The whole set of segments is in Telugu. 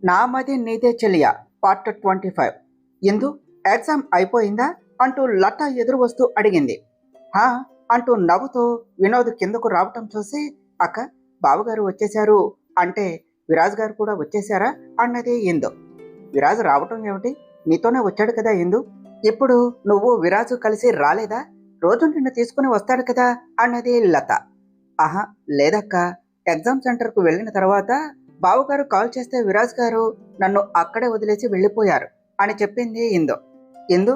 నామది నీదే చెలియా పార్ట్ 25. ఇందు ఎగ్జామ్ అయిపోయిందా అంటూ లత ఎదురు వస్తూ అడిగింది. హా అంటూ నవ్వుతూ వినోద్ కిందకు రావటం చూసి, అక్క బావగారు వచ్చేశారు అంటే విరాజ్ గారు కూడా వచ్చేశారా అన్నది ఇందు. విరాజ్ రావటం ఏమిటి, నీతోనే వచ్చాడు కదా ఇందు, ఇప్పుడు నువ్వు విరాజు కలిసి రాలేదా, రోజు నిన్ను తీసుకుని వస్తాడు కదా అన్నది లత. ఆహా లేదక్క, ఎగ్జామ్ సెంటర్కు వెళ్ళిన తర్వాత బావగారు కాల్ చేస్తే విరాజ్ గారు నన్ను అక్కడే వదిలేసి వెళ్ళిపోయారు అని చెప్పింది ఇందు. ఇందు,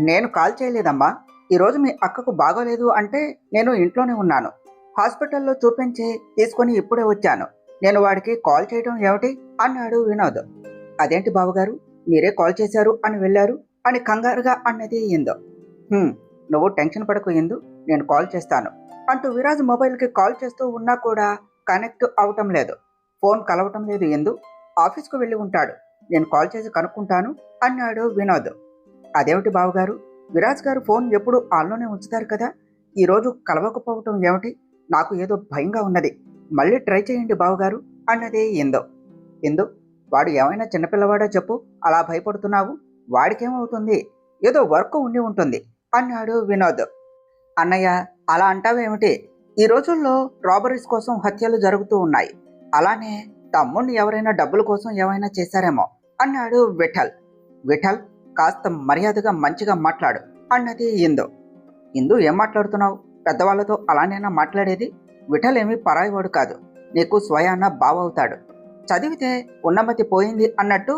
నేను కాల్ చేయలేదమ్మా, ఈరోజు మీ అక్కకు బాగోలేదు అంటే నేను ఇంట్లోనే ఉన్నాను, హాస్పిటల్లో చూపించి తీసుకొని ఇప్పుడే వచ్చాను, నేను వాడికి కాల్ చేయడం ఏమిటి అన్నాడు వినోద్. అదేంటి బావగారు, మీరే కాల్ చేశారు అని వెళ్ళారు అని కంగారుగా అన్నది ఇందు. నువ్వు టెన్షన్ పడకు ఇందు, నేను కాల్ చేస్తాను అంటూ విరాజ్ మొబైల్కి కాల్ చేస్తూ ఉన్నా కూడా కనెక్ట్ అవటం లేదు, ఫోన్ కలవటం లేదు ఇందు, ఆఫీస్కు వెళ్ళి ఉంటాడు, నేను కాల్ చేసి కనుక్కుంటాను అన్నాడు వినోద్. అదేమిటి బావగారు, విరాజ్ గారు ఫోన్ ఎప్పుడు ఆన్లోనే ఉంచుతారు కదా, ఈరోజు కలవకపోవటం ఏమిటి, నాకు ఏదో భయంగా ఉన్నది, మళ్ళీ ట్రై చేయండి బావగారు అన్నది ఇందు. ఇందు, వాడు ఏమైనా చిన్నపిల్లవాడా చెప్పు, అలా భయపడుతున్నావు, వాడికేమవుతుంది, ఏదో వర్క్ ఉండి ఉంటుంది అన్నాడు వినోద్. అన్నయ్య అలా అంటావేమిటి, ఈ రోజుల్లో రాబరీస్ కోసం హత్యలు జరుగుతూ ఉన్నాయి, అలానే తమ్ముణ్ణి ఎవరైనా డబ్బుల కోసం ఏమైనా చేశారేమో అన్నాడు విఠల్. విఠల్, కాస్త మర్యాదగా మంచిగా మాట్లాడు అన్నది ఇందు. ఇందు, ఏం మాట్లాడుతున్నావు, పెద్దవాళ్లతో అలానేనా మాట్లాడేది, విఠల్ ఏమీ పరాయివాడు కాదు, నీకు స్వయాన బావవుతాడు, చదివితే ఉన్నమతి పోయింది అన్నట్టు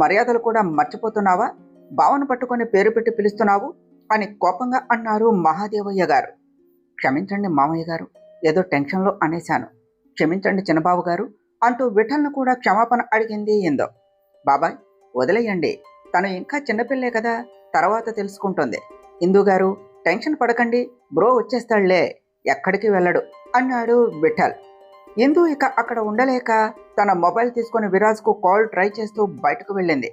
మర్యాదలు కూడా మర్చిపోతున్నావా, బావను పట్టుకొని పేరు పెట్టి పిలుస్తున్నావు అని కోపంగా అన్నారు మహాదేవయ్య గారు. క్షమించండి మామయ్య గారు, ఏదో టెన్షన్లో అనేశాను, క్షమించండి చిన్నబాబు గారు అంటూ విఠల్ను కూడా క్షమాపణ అడిగింది ఇందు. బాబాయ్ వదిలేయండి, తను ఇంకా చిన్నపిల్లే కదా, తర్వాత తెలుసుకుంటుంది, ఇందు గారు టెన్షన్ పడకండి, బ్రో వచ్చేస్తాడులే, ఎక్కడికి వెళ్ళడు అన్నాడు విఠల్. ఇందు ఇక అక్కడ ఉండలేక తన మొబైల్ తీసుకుని విరాజ్కు కాల్ ట్రై చేస్తూ బయటకు వెళ్ళింది.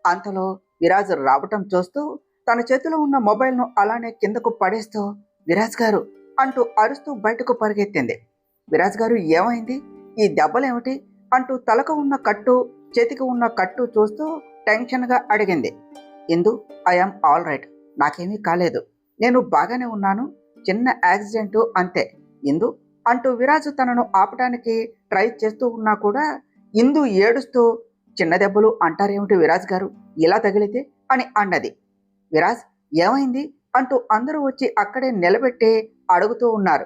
అంతలో విరాజ్ రావటం చూస్తూ తన చేతిలో ఉన్న మొబైల్ను అలానే కిందకు పడేస్తూ విరాజ్ గారు అంటూ అరుస్తూ బయటకు పరిగెత్తింది. విరాజ్ గారు ఏమైంది, ఈ దెబ్బలేమిటి అంటూ తలకు ఉన్న కట్టు చేతికి ఉన్న కట్టు చూస్తూ టెన్షన్గా అడిగింది. ఇందు, ఐఆమ్ ఆల్ రైట్, నాకేమీ కాలేదు, నేను బాగానే ఉన్నాను, చిన్న యాక్సిడెంటు అంతే ఇందు అంటూ విరాజు తనను ఆపడానికి ట్రై చేస్తూ ఉన్నా కూడా ఇందు ఏడుస్తూ, చిన్న దెబ్బలు అంటారేమిటి విరాజ్ గారు, ఇలా తగిలితే అని అన్నది. విరాజ్ ఏమైంది అంటూ అందరూ వచ్చి అక్కడే నిలబెట్టి అడుగుతూ ఉన్నారు.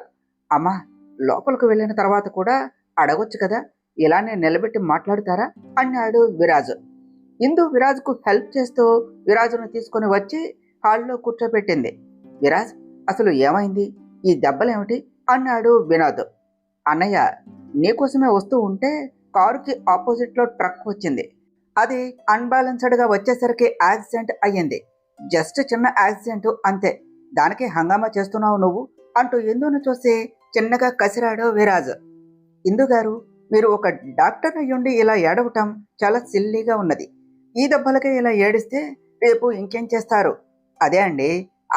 అమ్మా, లోపలికి వెళ్ళిన తర్వాత కూడా అడగొచ్చు కదా, ఇలానే నిలబెట్టి మాట్లాడుతారా అన్నాడు విరాజు. ఇందు విరాజ్కు హెల్ప్ చేస్తూ విరాజును తీసుకుని వచ్చి హాల్లో కూర్చోబెట్టింది. విరాజ్, అసలు ఏమైంది, ఈ దెబ్బలేమిటి అన్నాడు వినోద్. అన్నయ్య, నీకోసమే వస్తూ ఉంటే కారుకి ఆపోజిట్లో ట్రక్ వచ్చింది, అది అన్బ్యాలెన్స్డ్గా వచ్చేసరికి యాక్సిడెంట్ అయ్యింది, జస్ట్ చిన్న యాక్సిడెంట్ అంతే, దానికి హంగామా చేస్తున్నావు నువ్వు అంటూ ఇందును చూసి చిన్నగా కసిరాడు విరాజ్. ఇందు గారు, మీరు ఒక డాక్టర్ అయ్యుండి ఇలా ఏడవటం చాలా సిల్లీగా ఉన్నది, ఈ దెబ్బలకే ఇలా ఏడిస్తే రేపు ఇంకేం చేస్తారు, అదే అండి,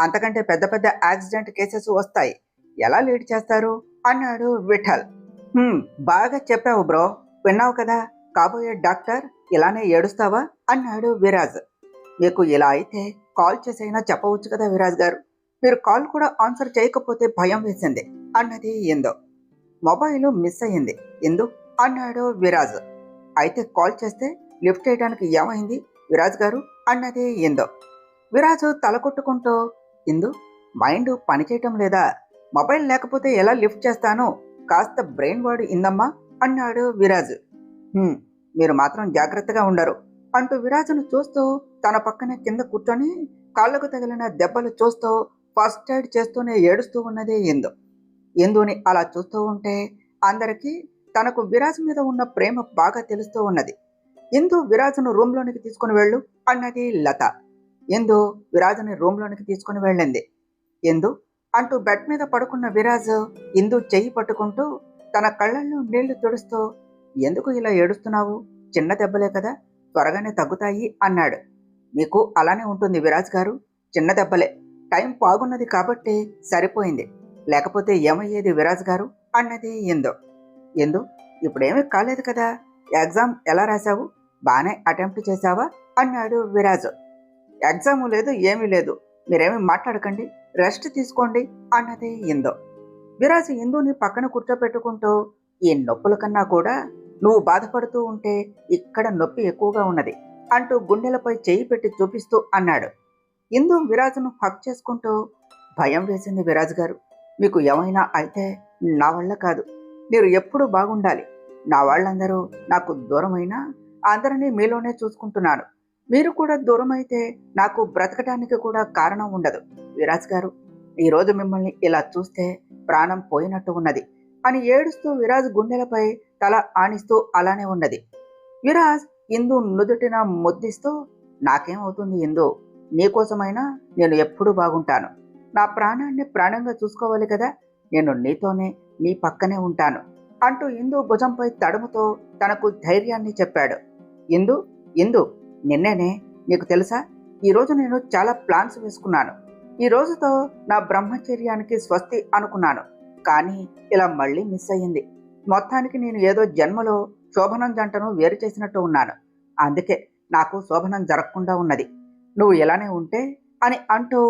అంతకంటే పెద్ద పెద్ద యాక్సిడెంట్ కేసెస్ వస్తాయి, ఎలా లీడ్ చేస్తారు అన్నాడు విఠల్. బాగా చెప్పావు బ్రో, విన్నావు కదా, కాబోయే డాక్టర్ ఇలానే ఏడుస్తావా అన్నాడు విరాజ్. మీకు ఇలా అయితే కాల్ చేసైనా చెప్పవచ్చు కదా విరాజ్ గారు, మీరు కాల్ కూడా ఆన్సర్ చేయకపోతే భయం వేసింది అన్నది ఇందు. మొబైల్ మిస్ అయ్యింది ఇందు అన్నాడు విరాజ్. అయితే కాల్ చేస్తే లిఫ్ట్ చేయడానికి ఏమైంది విరాజ్ గారు అన్నది ఇందు. విరాజు తల కొట్టుకుంటూ, ఇందు మైండ్ పనిచేయటం లేదా, మొబైల్ లేకపోతే ఎలా లిఫ్ట్ చేస్తాను, కాస్త బ్రెయిన్ వాడు ఇందమ్మా అన్నాడు విరాజు. మీరు మాత్రం జాగ్రత్తగా ఉండరు అంటూ విరాజును చూస్తూ తన పక్కనే కింద కూర్చొని కాళ్ళకు తగిలిన దెబ్బలు చూస్తూ ఫస్ట్ ఎయిడ్ చేస్తూనే ఏడుస్తూ ఉన్నది ఇందు. ఇందుని అలా చూస్తూ ఉంటే అందరికీ తనకు విరాజ్ మీద ఉన్న ప్రేమ బాగా తెలుస్తూ ఉన్నది. ఇందు విరాజును రూమ్లోనికి తీసుకుని వెళ్ళు అన్నది లత. ఇందు విరాజుని రూమ్లోనికి తీసుకుని వెళ్ళింది. ఇందు అంటూ బెడ్ మీద పడుకున్న విరాజు ఇందు చెయ్యి పట్టుకుంటూ తన కళ్ళల్లో నీళ్లు తుడుస్తూ, ఎందుకు ఇలా ఏడుస్తున్నావు, చిన్న దెబ్బలే కదా, త్వరగానే తగ్గుతాయి అన్నాడు. మీకు అలానే ఉంటుంది విరాజ్ గారు, చిన్న దెబ్బలే, టైం బాగున్నది కాబట్టి సరిపోయింది, లేకపోతే ఏమయ్యేది విరాజ్ గారు అన్నది ఇందు. ఇందు, ఇప్పుడేమీ కాలేదు కదా, ఎగ్జామ్ ఎలా రాశావు, బానే అటెంప్ట్ చేశావా అన్నాడు విరాజ్. ఎగ్జామ్ లేదు ఏమీ లేదు, మీరేమీ మాట్లాడకండి, రెస్ట్ తీసుకోండి అన్నది ఇందు. విరాజ్ ఇందుని పక్కన కూర్చోపెట్టుకుంటూ, ఈ నొప్పుల కన్నా కూడా నువ్వు బాధపడుతూ ఉంటే ఇక్కడ నొప్పి ఎక్కువగా ఉన్నది అంటూ గుండెలపై చేయి పెట్టి చూపిస్తూ అన్నాడు. ఇందు విరాజును హక్ చేసుకుంటూ, భయం వేసింది విరాజ్ గారు, మీకు ఏమైనా అయితే నా వల్ల కాదు, మీరు ఎప్పుడూ బాగుండాలి. నా వాళ్ళందరూ నాకు దూరమైనా అందరినీ మీలోనే చూసుకుంటున్నాను. మీరు కూడా దూరం అయితే నాకు బ్రతకటానికి కూడా కారణం ఉండదు. విరాజ్ గారు, ఈరోజు మిమ్మల్ని ఇలా చూస్తే ప్రాణం పోయినట్టు ఉన్నది అని ఏడుస్తూ విరాజ్ గుండెలపై తల ఆనిస్తూ అలానే ఉన్నది. విరాజ్ ఇందు నుదుటిన ముద్దిస్తూ, నాకేమవుతుంది ఇందు, నీకోసమైనా నేను ఎప్పుడూ బాగుంటాను. నా ప్రాణాన్ని ప్రాణంగా చూసుకోవాలి కదా, నేను నీతోనే నీ పక్కనే ఉంటాను అంటూ ఇందు భుజంపై తడుముతో తనకు ధైర్యాన్ని చెప్పాడు. ఇందు ఇందు నిన్నేనే, నీకు తెలుసా, ఈరోజు నేను చాలా ప్లాన్స్ వేసుకున్నాను. ఈ రోజుతో నా బ్రహ్మచర్యానికి స్వస్తి అనుకున్నాను, కానీ ఇలా మళ్ళీ మిస్ అయ్యింది. మొత్తానికి నేను ఏదో జన్మలో శోభనం జంటను వేరు చేసినట్టు ఉన్నాను. అందుకే నాకు శోభనం జరగకుండా ఉన్నది. నువ్వు ఇలానే ఉంటే అని అంటూ,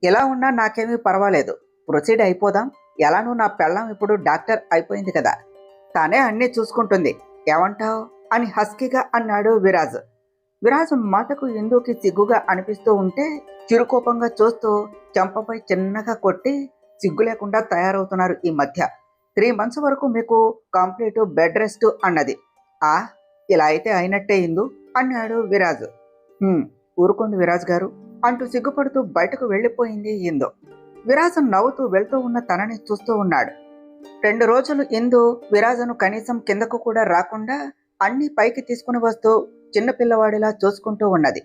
ఎలా ఉన్నా నాకేమీ పర్వాలేదు, ప్రొసీడ్ అయిపోదాం. ఎలానూ నా పెళ్ళం ఇప్పుడు డాక్టర్ అయిపోయింది కదా, తానే అన్నీ చూసుకుంటుంది, ఏమంటావు అని హస్కీగా అన్నాడు విరాజ్. విరాజ్ మాటకు ఇందుకి సిగ్గుగా అనిపిస్తూ ఉంటే చిరుకోపంగా చూస్తూ చెంపపై చిన్నగా కొట్టి, సిగ్గు లేకుండా తయారవుతున్నారు ఈ మధ్య. 3 months వరకు మీకు కంప్లీట్ బెడ్ రెస్ట్ అన్నది. ఆ ఇలా అయితే అయినట్టే ఇందు అన్నాడు విరాజ్. ఊరుకోండి విరాజ్ గారు అంటూ సిగ్గుపడుతూ బయటకు వెళ్ళిపోయింది ఇందు. విరాజ్ నవ్వుతూ వెళ్తూ ఉన్న తనని చూస్తూ ఉన్నాడు. 2 రోజులు ఇందు విరాజను కనీసం కిందకు కూడా రాకుండా అన్ని పైకి తీసుకుని వస్తూ చిన్నపిల్లవాడిలా చూసుకుంటూ ఉన్నది.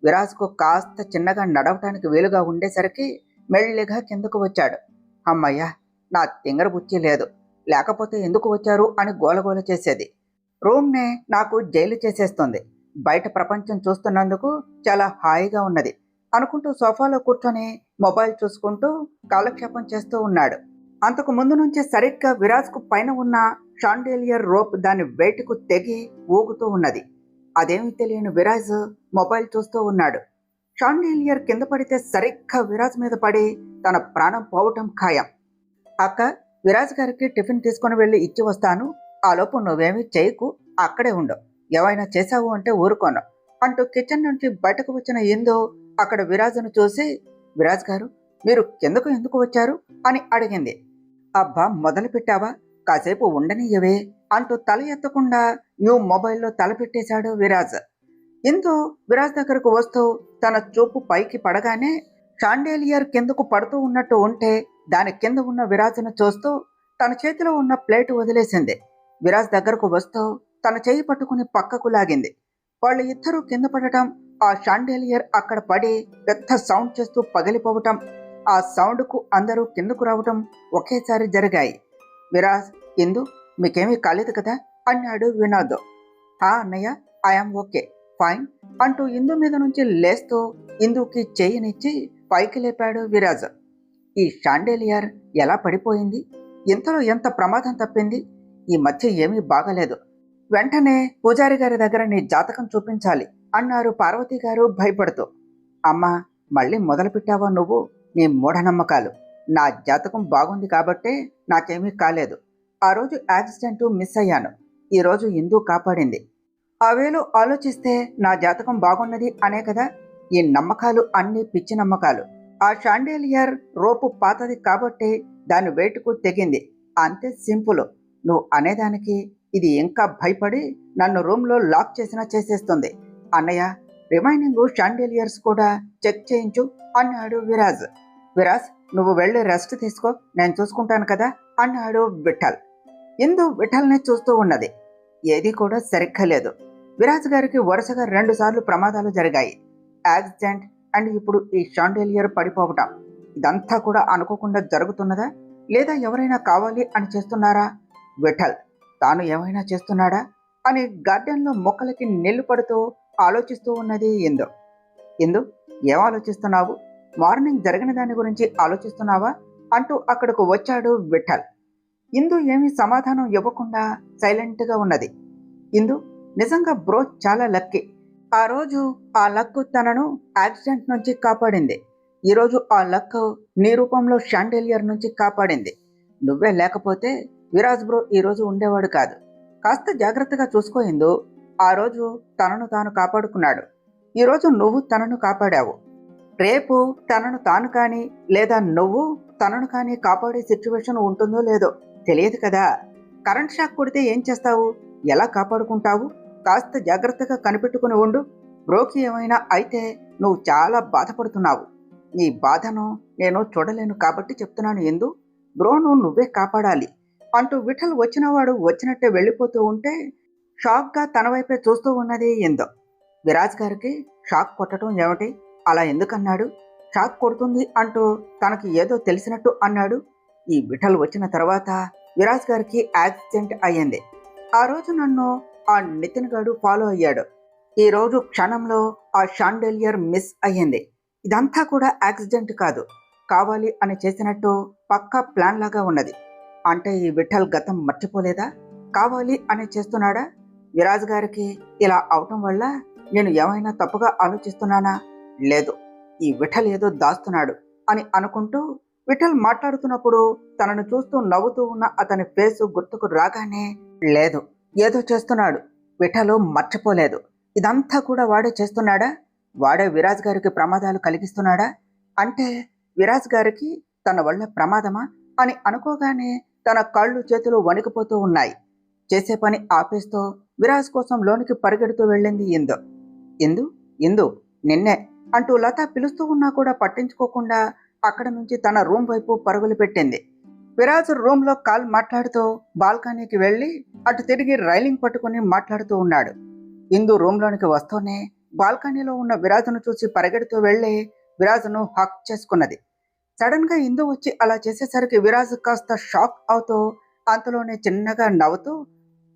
విరాజ్కు కాస్త చిన్నగా నడవటానికి వీలుగా ఉండేసరికి మెల్లిగా కిందకు వచ్చాడు. అమ్మయ్యా, నా తింగర బుచ్చి లేదు, లేకపోతే ఎందుకు వచ్చారు అని గోలగోల చేసేది. రూమ్నే నాకు జైలు చేసేస్తుంది. బయట ప్రపంచం చూస్తున్నందుకు చాలా హాయిగా ఉన్నది అనుకుంటూ సోఫాలో కూర్చొని మొబైల్ చూసుకుంటూ కాలక్షేపం చేస్తూ ఉన్నాడు. అంతకు ముందు నుంచి సరిగ్గా విరాజ్కు పైన ఉన్న షాండేలియర్ రోప్ దాని వెయిట్కు తెగి ఊగుతూ ఉన్నది. అదేమీ తెలియని విరాజ్ మొబైల్ చూస్తూ ఉన్నాడు. షాండేలియర్ కింద పడితే సరిగ్గా విరాజ్ మీద పడి తన ప్రాణం పోవటం ఖాయం. అక్క, విరాజ్ గారికి టిఫిన్ తీసుకుని వెళ్ళి ఇచ్చి వస్తాను, ఆలోపు నువ్వేమీ చేయకు, అక్కడే ఉండు, ఏమైనా చేశావు అంటే ఊరుకోను అంటూ కిచెన్ నుంచి బయటకు వచ్చిన ఇందు అక్కడ విరాజ్ను చూసి, విరాజ్ గారు, మీరు కిందకు ఎందుకు వచ్చారు అని అడిగింది. అబ్బా, మొదలు పెట్టావా, కాసేపు ఉండనియవే అంటూ తల ఎత్తకుండా న్యూ మొబైల్లో తల పెట్టేశాడు విరాజ్. ఇందు విరాజ్ దగ్గరకు వస్తూ తన చూపు పైకి పడగానే షాండేలియర్ కిందకు పడుతూ ఉన్నట్టు ఉంటే దాని కింద ఉన్న విరాజ్ను చూస్తూ తన చేతిలో ఉన్న ప్లేటు వదిలేసింది. విరాజ్ దగ్గరకు వస్తూ తన చేయి పట్టుకుని పక్కకు లాగింది. వాళ్ళు ఇద్దరూ కింద పడటం, ఆ షాండేలియర్ అక్కడ పడి పెద్ద సౌండ్ చేస్తూ పగిలిపోవటం, ఆ సౌండ్కు అందరూ కిందకు రావటం ఒకేసారి జరిగాయి. విరాజ్, ఇందు, మీకేమీ కాలేదు కదా అన్నాడు వినోద్. అన్నయ్య, ఐఎమ్ ఓకే, ఫైన్ అంటూ ఇందు మీద నుంచి లేస్తూ ఇందుకి చేయినిచ్చి పైకి లేపాడు విరాజ్. ఈ షాండేలియర్ ఎలా పడిపోయింది, ఇంతలో ఎంత ప్రమాదం తప్పింది, ఈ మధ్య ఏమీ బాగలేదు, వెంటనే పూజారి గారి దగ్గర నీ జాతకం చూపించాలి అన్నారు పార్వతి గారు భయపడుతూ. అమ్మా, మళ్ళీ మొదలుపెట్టావా నువ్వు నీ మూఢనమ్మకాలు. నా జాతకం బాగుంది కాబట్టే నాకేమీ కాలేదు. ఆ రోజు యాక్సిడెంట్ మిస్ అయ్యాను, ఈరోజు ఇందు కాపాడింది. ఆ వేలో ఆలోచిస్తే నా జాతకం బాగున్నది అనే కదా. ఈ నమ్మకాలు అన్నీ పిచ్చి నమ్మకాలు. ఆ షాండేలియర్ రోపు పాతది కాబట్టి దాని వెయిట్కు తెగింది, అంతే సింపుల్. నువ్వు అనేదానికి ఇది ఇంకా భయపడి నన్ను రూమ్లో లాక్ చేసినా చేసేస్తుంది. అన్నయ్య, రిమైనింగ్ షాండేలియర్స్ కూడా చెక్ చేయించు అన్నాడు విరాజ్. విరాజ్, నువ్వు వెళ్ళి రెస్ట్ తీసుకో, నేను చూసుకుంటాను కదా అన్నాడు విఠల్. ఇందు విఠల్ని చూస్తూ ఉన్నది. ఏది కూడా సరిగ్గా లేదు. విరాజ్ గారికి వరుసగా 2 సార్లు ప్రమాదాలు జరిగాయి. యాక్సిడెంట్ అండ్ ఇప్పుడు ఈ షాండేలియర్ పడిపోవటం. ఇదంతా కూడా అనుకోకుండా జరుగుతున్నదా, లేదా ఎవరైనా కావాలి అని చేస్తున్నారా? విఠల్ తాను ఏమైనా చేస్తున్నాడా అని గార్డెన్లో మొక్కలకి నీళ్లు పడుతూ ఆలోచిస్తూ ఉన్నది ఇందు. ఇందు, ఏం ఆలోచిస్తున్నావు? మార్నింగ్ జరిగిన దాని గురించి ఆలోచిస్తున్నావా అంటూ అక్కడకు వచ్చాడు విఠల్. ఇందు ఏమీ సమాధానం ఇవ్వకుండా సైలెంట్గా ఉన్నది. ఇందు, నిజంగా బ్రో చాలా లక్కీ. ఆ రోజు ఆ లక్ తనను యాక్సిడెంట్ నుంచి కాపాడింది. ఈరోజు ఆ లక్ నీ రూపంలో షాండేలియర్ నుంచి కాపాడింది. నువ్వే లేకపోతే విరాజ్ బ్రో ఈరోజు ఉండేవాడు కాదు. కాస్త జాగ్రత్తగా చూసుకో ఇందు. ఆ రోజు తనను తాను కాపాడుకున్నాడు. ఈరోజు నువ్వు తనను కాపాడావు. రేపు తనను తాను కానీ లేదా నువ్వు తనను కానీ కాపాడే సిచ్యువేషన్ ఉంటుందో లేదో తెలియదు కదా. కరెంట్ షాక్ కొడితే ఏం చేస్తావు? ఎలా కాపాడుకుంటావు? కాస్త జాగ్రత్తగా కనిపెట్టుకుని ఉండు. బ్రోకి ఏమైనా అయితే నువ్వు చాలా బాధపడుతున్నావు. నీ బాధను నేను చూడలేను కాబట్టి చెప్తున్నాను ఎందు. బ్రోను నువ్వే కాపాడాలి అంటూ విఠల్ వచ్చినవాడు వచ్చినట్టే వెళ్ళిపోతూ ఉంటే షాక్గా తన వైపే చూస్తూ ఉన్నది ఎందో. విరాజ్ గారికి షాక్ కొట్టడం ఏమిటి? అలా ఎందుకన్నాడు? షాక్ కొడుతుంది అంటూ తనకి ఏదో తెలిసినట్టు అన్నాడు. ఈ విఠల్ వచ్చిన తర్వాత విరాజ్ గారికి యాక్సిడెంట్ అయ్యింది. ఆ రోజు నన్ను ఆ నితిన్ గాడు ఫాలో అయ్యాడు. ఈ రోజు క్షణంలో ఆ షాండేలియర్ మిస్ అయ్యింది. ఇదంతా కూడా యాక్సిడెంట్ కాదు, కావాలి అని చేసినట్టు పక్కా ప్లాన్ లాగా ఉన్నది. అంటే ఈ విఠల్ గతం మర్చిపోలేదా? కావాలి అని చేస్తున్నాడా? విరాజ్ గారికి ఇలా అవటం వల్ల నేను ఏమైనా తప్పుగా ఆలోచిస్తున్నానా? లేదు, ఈ విఠల్ ఏదో దాస్తున్నాడు అని అనుకుంటూ విఠల్ మాట్లాడుతున్నప్పుడు తనను చూస్తూ నవ్వుతూ ఉన్న అతని ఫేసు గుర్తుకు రాగానే లేదు, ఏదో చేస్తున్నాడు. విఠలు మర్చిపోలేదు. ఇదంతా కూడా వాడే చేస్తున్నాడా? వాడే విరాజ్ గారికి ప్రమాదాలు కలిగిస్తున్నాడా? అంటే విరాజ్ గారికి తన వల్ల ప్రమాదమా అని అనుకోగానే తన కాళ్ళు చేతులు వణికిపోతూ ఉన్నాయి. చేసే పని ఆపేస్తూ విరాజ్ కోసం లోనికి పరిగెడుతూ వెళ్ళింది ఇందు. ఇందు ఇందు నిన్నే అంటూ లత పిలుస్తూ ఉన్నా కూడా పట్టించుకోకుండా అక్కడ నుంచి తన రూమ్ వైపు పరుగులు పెట్టింది. విరాజ్ రూమ్లో కాల్ మాట్లాడుతూ బాల్కనీకి వెళ్ళి అటు తిరిగి రైలింగ్ పట్టుకుని మాట్లాడుతూ ఉన్నాడు. ఇందు రూమ్లోనికి వస్తూనే బాల్కనీలో ఉన్న విరాజును చూసి పరిగెడుతూ వెళ్ళి విరాజును హక్ చేసుకున్నది. సడన్గా ఇందు వచ్చి అలా చేసేసరికి విరాజ్ కాస్త షాక్ అవుతూ అంతలోనే చిన్నగా నవ్వుతూ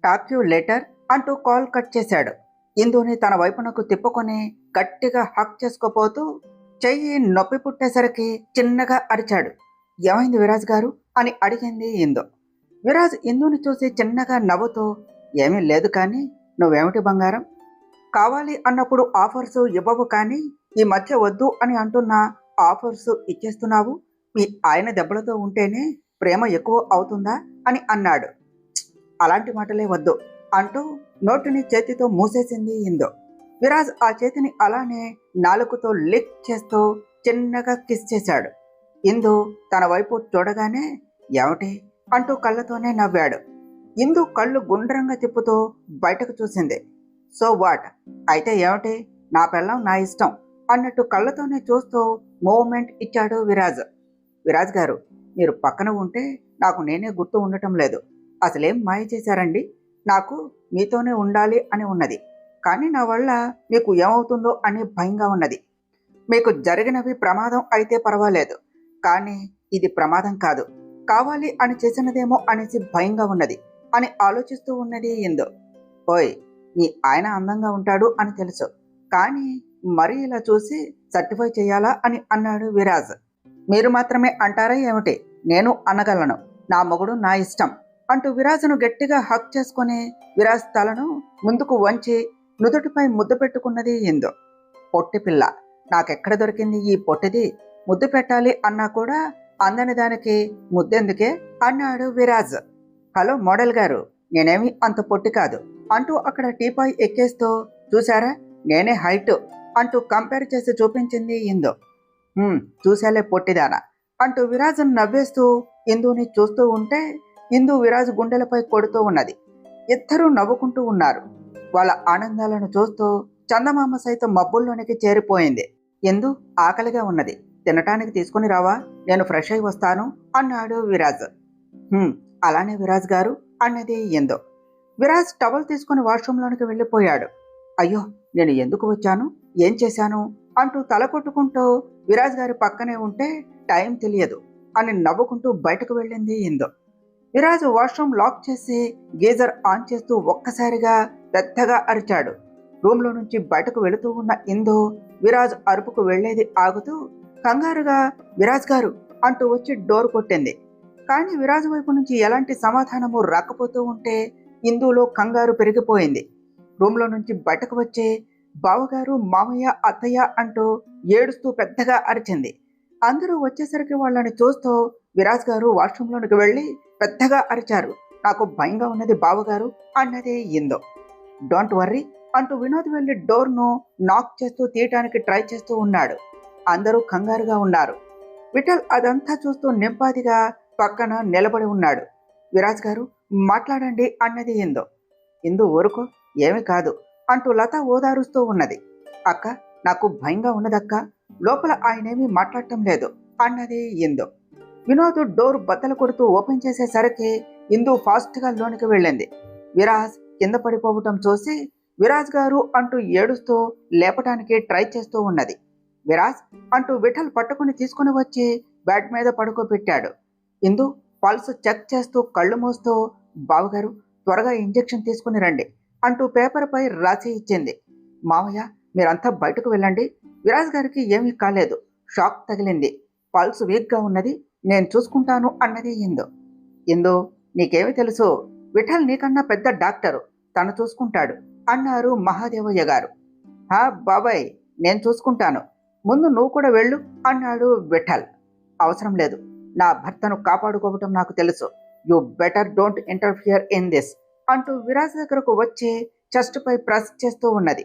టాక్ యూ లేటర్ అంటూ కాల్ కట్ చేశాడు. ఇందుని తన వైపునకు తిప్పుకొని గట్టిగా హక్ చేసుకోపోతూ చెయ్యి నొప్పి పుట్టేసరికి చిన్నగా అరిచాడు. ఏమైంది విరాజ్ గారు అని అడిగింది ఇందు. విరాజ్ ఇందుని చూసి చిన్నగా నవ్వుతూ ఏమీ లేదు కానీ నువ్వేమిటి బంగారం, కావాలి అన్నప్పుడు ఆఫర్స్ ఇవ్వవు కానీ ఈ మధ్య వద్దు అని అంటున్నా ఆఫర్స్ ఇచ్చేస్తున్నావు. మీ ఆయన దెబ్బలతో ఉంటేనే ప్రేమ ఎక్కువ అవుతుందా అని అన్నాడు. అలాంటి మాటలే వద్దు అంటూ నోటిని చేతితో మూసేసింది ఇందు. విరాజ్ ఆ చేతిని అలానే నాలుకతో లిక్ చేస్తూ చిన్నగా కిస్ చేశాడు. ఇందు తన వైపు చూడగానే ఏమిటి అంటూ కళ్ళతోనే నవ్వాడు. ఇందు కళ్ళు గుండ్రంగా తిప్పుతూ బయటకు చూసింది. సో వాట్, అయితే ఏమిటి, నా పెళ్ళం నా ఇష్టం అన్నట్టు కళ్ళతోనే చూస్తూ మూవ్మెంట్ ఇచ్చాడు విరాజ్. విరాజ్ గారు, మీరు పక్కన ఉంటే నాకు నేనే గుర్తు ఉండటం లేదు. అసలేం మాయ చేశారండి? నాకు మీతోనే ఉండాలి అని ఉన్నది, కానీ నా వల్ల మీకు ఏమవుతుందో అని భయంగా ఉన్నది. మీకు జరిగినవి ప్రమాదం అయితే పర్వాలేదు, కానీ ఇది ప్రమాదం కాదు, కావాలి అని చేసినదేమో అనేసి భయంగా ఉన్నది అని ఆలోచిస్తూ ఉన్నది ఇందు. ఓయ్, మీ ఆయన అందంగా ఉంటాడు అని తెలుసు, కానీ మరి ఇలా చూసి సర్టిఫై చేయాలా అని అన్నాడు విరాజ్. మీరు మాత్రమే అంటారా ఏమిటి? నేను అనగలను, నా మొగుడు నా ఇష్టం అంటూ విరాజ్ను గట్టిగా హక్ చేసుకుని విరాజ్ తలను ముందుకు వంచి నుదుటిపై ముద్దు పెట్టుకున్నది ఇందు. పొట్టి పిల్ల, నాకెక్కడ దొరికింది ఈ పొట్టిది? ముద్దు పెట్టాలి అన్నా కూడా అందని దానికి ముద్దెందుకే అన్నాడు విరాజ్. హలో మోడల్ గారు, నేనేమి అంత పొట్టి కాదు అంటూ అక్కడ టీపాయ్ ఎక్కేస్తూ చూసారా నేనే హైట్ అంటూ కంపేర్ చేసి చూపించింది ఇందు. చూసేలే పొట్టిదానా అంటూ విరాజ్ నవ్వేస్తూ ఇందుని చూస్తూ ఉంటే ఇందు విరాజ్ గుండెలపై కొడుతూ ఉన్నది. ఇద్దరూ నవ్వుకుంటూ ఉన్నారు. వాళ్ళ ఆనందాలను చూస్తూ చందమామ సైతం మబ్బుల్లోనికి చేరిపోయింది. ఇందు ఆకలిగా ఉన్నది, తినటానికి తీసుకుని రావా, నేను ఫ్రెష్ అయి వస్తాను అన్నాడు విరాజ్. అలానే విరాజ్ గారు అన్నది ఇందు. విరాజ్ టవల్ తీసుకుని వాష్రూమ్లోనికి వెళ్ళిపోయాడు. అయ్యో, నేను ఎందుకు వచ్చాను, ఏం చేశాను అంటూ తల కొట్టుకుంటూ విరాజ్ గారి పక్కనే ఉంటే టైం తెలియదు అని నవ్వుకుంటూ బయటకు వెళ్ళింది ఇందు. విరాజ్ వాష్రూమ్ లాక్ చేసి గీజర్ ఆన్ చేస్తూ ఒక్కసారిగా పెద్దగా అరిచాడు. రూమ్లో నుంచి బయటకు వెళుతూ ఉన్న ఇందు విరాజ్ అరుపుకు వెళ్లేది ఆగుతూ కంగారుగా విరాజ్ గారు అంటూ వచ్చి డోర్ కొట్టింది. కానీ విరాజ్ వైపు నుంచి ఎలాంటి సమాధానము రాకపోతూ ఉంటే ఇందులో కంగారు పెరిగిపోయింది. రూమ్లో నుంచి బయటకు వచ్చి బావగారు, మామయ్య, అత్తయ్య అంటూ ఏడుస్తూ పెద్దగా అరిచింది. అందరూ వచ్చేసరికి వాళ్ళని చూస్తూ విరాజ్ గారు వాష్రూంలోనికి వెళ్ళి పెద్దగా అరిచారు. నాకు భయంగా ఉన్నది బావగారు అన్నది ఇందు. డోంట్ వర్రీ అంటూ వినోద్ వెళ్ళి డోర్ను నాక్ చేస్తూ తీయటానికి ట్రై చేస్తూ ఉన్నాడు. అందరూ కంగారుగా ఉన్నారు. విఠల్ అదంతా చూస్తూ నింపాదిగా పక్కన నిలబడి ఉన్నాడు. విరాజ్ గారు మాట్లాడండి అన్నది ఇందు. ఇందు ఊరుకో, ఏమీ కాదు అంటూ లత ఓదారుస్తూ ఉన్నది. అక్క, నాకు భయంగా ఉన్నదక్క, లోపల ఆయనేమీ మాట్లాడటం లేదు అన్నది ఇందు. వినోద్ డోర్ బద్దలు కొడుతూ ఓపెన్ చేసేసరికి ఇందు ఫాస్ట్గా లోనికి వెళ్ళింది. విరాజ్ కింద పడిపోవటం చూసి విరాజ్ గారు అంటూ ఏడుస్తూ లేపటానికి ట్రై చేస్తూ ఉన్నది. విరాజ్ అంటూ విఠల్ పట్టుకుని తీసుకుని వచ్చి బెడ్ మీద పడుకోబెట్టాడు. ఇందు పల్స్ చెక్ చేస్తూ కళ్ళు మూస్తూ, బావగారు త్వరగా ఇంజెక్షన్ తీసుకుని రండి అంటూ పేపర్పై రాసి ఇచ్చింది. మావయ్య, మీరంతా బయటకు వెళ్ళండి, విరాజ్ గారికి ఏమీ కాలేదు, షాక్ తగిలింది, పల్స్ వీక్గా ఉన్నది, నేను చూసుకుంటాను అన్నది ఇందు. ఇందు, నీకేమి తెలుసు, విఠల్ నీకన్నా పెద్ద డాక్టరు, తను చూసుకుంటాడు అన్నారు మహాదేవయ్య గారు. బాబాయ్, నేను చూసుకుంటాను, ముందు నువ్వు కూడా వెళ్ళు అన్నాడు విఠల్. అవసరం లేదు, నా భర్తను కాపాడుకోవటం నాకు తెలుసు, you better don't interfere in this అంటూ విరాజ్ దగ్గరకు వచ్చి చెస్ట్ పై ప్రెస్ చేస్తూ ఉన్నది.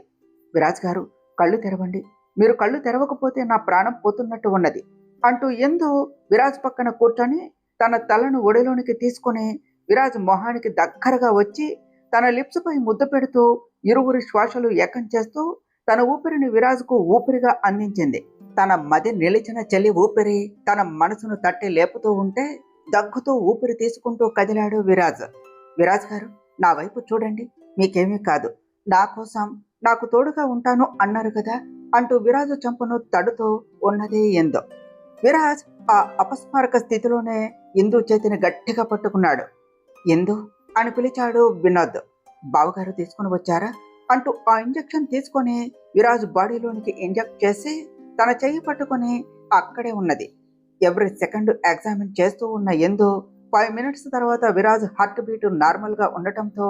విరాజ్ గారు కళ్ళు తెరవండి, మీరు కళ్ళు తెరవకపోతే నా ప్రాణం పోతున్నట్టు ఉన్నది అంటూ ఎందు విరాజ్ పక్కన కూర్చొని తన తలను ఒడిలోనికి తీసుకుని విరాజ్ మొహానికి దగ్గరగా వచ్చి తన లిప్స్ పై ముద్ద పెడుతూ ఇరువురి శ్వాసలు ఏకం చేస్తూ తన ఊపిరిని విరాజ్కు ఊపిరిగా అందించింది. తన మది నిలిచిన చెల్లి ఊపిరి తన మనసును తట్టి లేపుతూ ఉంటే దగ్గుతూ ఊపిరి తీసుకుంటూ కదిలాడు విరాజ్. విరాజ్ గారు, నా వైపు చూడండి, మీకేమీ కాదు, నా కోసం నాకు తోడుగా ఉంటాను అన్నారు కదా అంటూ విరాజు చంపను తడుతూ ఉన్నది ఇందు. విరాజ్ ఆ అపస్మారక స్థితిలోనే ఇందు చేతిని గట్టిగా పట్టుకున్నాడు. ఇందు అని పిలిచాడు వినోద్. బావగారు తీసుకుని వచ్చారా అంటూ ఆ ఇంజెక్షన్ తీసుకొని విరాజ్ బాడీలోనికి ఇంజెక్ట్ చేసి తన చెయ్యి పట్టుకొని అక్కడే ఉన్నది. ఎవ్రీ సెకండ్ ఎగ్జామిన్ చేస్తూ ఉన్న ఇందు 5 minutes తర్వాత విరాజ్ హార్ట్ బీట్ నార్మల్గా ఉండటంతో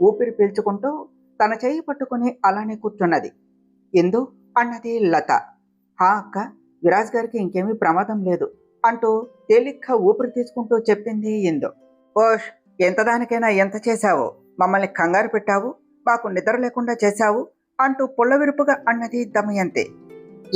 ఊపిరి పీల్చుకుంటూ తన చెయ్యి పట్టుకుని అలానే కూర్చున్నది. ఇందు అన్నది లత. అక్క, విరాజ్ గారికి ఇంకేమీ ప్రమాదం లేదు అంటూ తేలిగ్గా ఊపిరి తీసుకుంటూ చెప్పింది ఇందు. ఓష్, ఎంతదానికైనా ఎంత చేశావో, మమ్మల్ని కంగారు పెట్టావు, మాకు నిద్ర లేకుండా చేశావు అంటూ పుల్లవిరుపుగా అన్నది దమయంతి.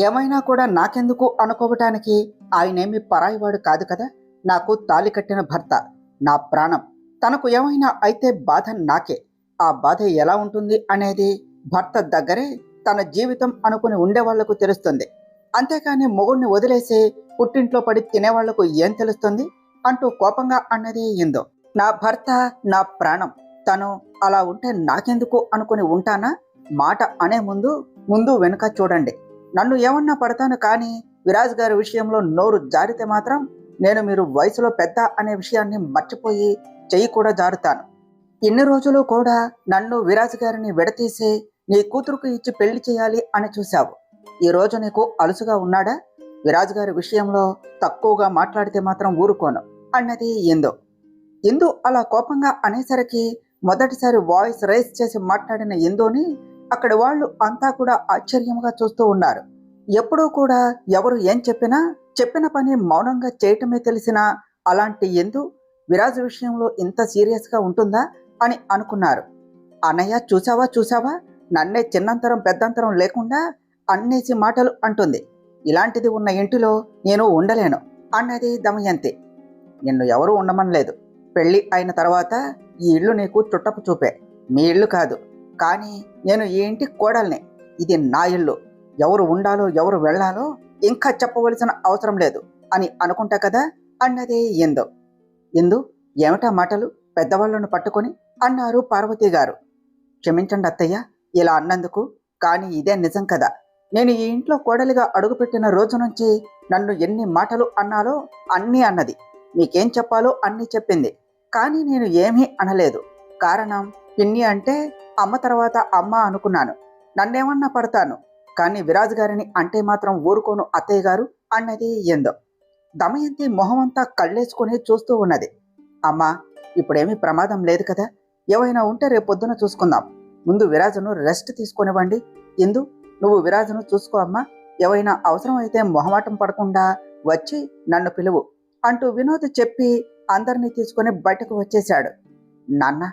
ఏమైనా కూడా నాకెందుకు అనుకోవటానికి ఆయనేమి పరాయివాడు కాదు కదా, నాకు తాళి కట్టిన భర్త, నా ప్రాణం, తనకు ఏమైనా అయితే బాధ నాకే, ఆ బాధ ఎలా ఉంటుంది అనేది భర్త దగ్గరే తన జీవితం అనుకుని ఉండేవాళ్లకు తెలుస్తుంది, అంతేకాని మొగుడిని వదిలేసి పుట్టింట్లో పడి తినేవాళ్లకు ఏం తెలుస్తుంది అంటూ కోపంగా అన్నది ఇందు. నా భర్త నా ప్రాణం, తను అలా ఉంటే నాకెందుకు అనుకుని ఉంటానా? మాట అనే ముందు వెనుక చూడండి, నన్ను ఏమన్నా పడతాను, కానీ విరాజ్ గారి విషయంలో నోరు జారితే మాత్రం నేను మీరు వయసులో పెద్ద అనే విషయాన్ని మర్చిపోయి చెయ్యి కూడా జారుతాను. ఇన్ని రోజులు కూడా నన్ను విరాజ్ గారిని విడతీసి నీ కూతురుకు ఇచ్చి పెళ్లి చేయాలి అని చూశావు, ఈ రోజు నీకు అలుసుగా ఉన్నాడా? విరాజ్ గారి విషయంలో తక్కువగా మాట్లాడితే మాత్రం ఊరుకోను అన్నది ఇందు. ఇందు అలా కోపంగా అనేసరికి మొదటిసారి వాయిస్ రైజ్ చేసి మాట్లాడిన ఇందుని అక్కడి వాళ్ళు అంతా కూడా ఆశ్చర్యంగా చూస్తూ ఉన్నారు. ఎప్పుడూ కూడా ఎవరు ఏం చెప్పిన పని మౌనంగా చేయటమే తెలిసిన అలాంటి ఇందు విరాజ్ విషయంలో ఇంత సీరియస్గా ఉంటుందా అని అనుకున్నారు. అన్నయ్య, చూసావా, నన్నే చిన్నంతరం పెద్దంతరం లేకుండా అన్నేసి మాటలు అంటుంది, ఇలాంటిది ఉన్న ఇంటిలో నేను ఉండలేను అన్నది దమయంతి. నిన్ను ఎవరూ ఉండమనలేదు, పెళ్లి అయిన తర్వాత ఈ ఇల్లు నీకు చుట్టపు చూపే, మీ ఇల్లు కాదు, కానీ నేను ఈ ఇంటి కోడల్ని, ఇది నా ఇల్లు, ఎవరు ఉండాలో ఎవరు వెళ్లాలో ఇంకా చెప్పవలసిన అవసరం లేదు అని అనుకుంటా కదా అన్నది ఇందు. ఇందు, ఏమిటా మాటలు, పెద్దవాళ్లను పట్టుకొని అన్నారు పార్వతి గారు. క్షమించండి అత్తయ్య ఇలా అన్నందుకు, కానీ ఇదే నిజం కదా, నేను ఈ ఇంట్లో కోడలిగా అడుగుపెట్టిన రోజు నుంచి నన్ను ఎన్ని మాటలు అన్నాలో అన్నీ అన్నది, మీకేం చెప్పాలో అన్నీ చెప్పింది, కానీ నేను ఏమీ అనలేదు. కారణం పిన్ని అంటే అమ్మ తర్వాత అమ్మ అనుకున్నాను, నన్నేమన్నా పడతాను, కానీ విరాజ్ గారిని అంటే మాత్రం ఊరుకోను అత్తయ్య గారు అన్నది ఇందు. దమయంతి మొహమంతా కళ్ళేసుకుని చూస్తూ ఉన్నది. అమ్మా, ఇప్పుడేమీ ప్రమాదం లేదు కదా, ఏమైనా ఉంటే రేపొద్దున చూసుకుందాం, ముందు విరాజును రెస్ట్ తీసుకొనివ్వండి. ఇందు, నువ్వు విరాజును చూసుకో అమ్మా. ఏవైనా అవసరం అయితే మొహమాటం పడకుండా వచ్చి నన్ను పిలువు అంటూ వినోద్ చెప్పి అందరినీ తీసుకుని బయటకు వచ్చేశాడు. నాన్న,